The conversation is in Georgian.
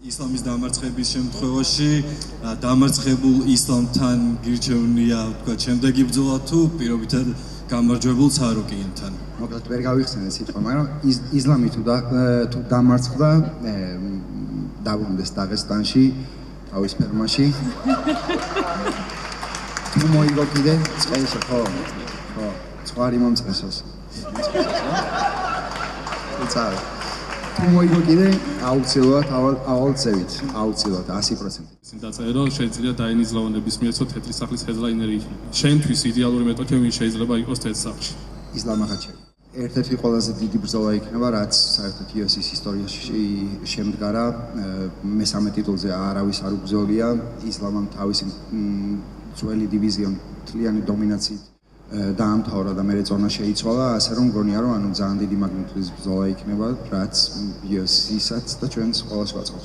ისლამის დამარცხების შემთხვევაში დამარცხებულ ისლამთან გირჩევნია თქვა შემდეგი ბრძოლა თუ პირობითად გამარჯვებულ სარუკიანთან. მოკლედ ვერ გავიხსენე სიტყვა, მაგრამ ისლამი თუ დამარცხდა დაბრუნდეს დაღესტანში, თავის ფერმაში. თუ მოიგო კიდე წყალსა ხო? ხო, წყარი მომწყესოს. უცაა. თუ მოიგო კიდე აუცილებლად ავალწევით, აუცილებლად 100%. ისინი დაწერა რომ შეიძლება დაინიზლავნების მიეცოთ თეთრი სახლის ჰეზლაინერი იქნება. შენთვის იდეალური მეტოქე ვინ შეიძლება იყოს თეთრ სახლში? ისლამ ახაჩევი. ერთ-ერთი ყველაზე დიდი ბრძოლა იქნება, რაც საერთოდ UFC-ის ისტორიაში შემდგარა. მესამე ტიტულზე არავის არ უბრძოლია. ისლამამ თავისი ძველი დივიზიონ მთლიანი დომინაციით დაამთავრა და მერე წონა შეიცვალა, ასე რომ მგონია რომ ძალიან დიდი მაგნიტუდის ბრძოლა იქნება, რაც UFC-საც და ჩვენს ყოველს ვაწყობს.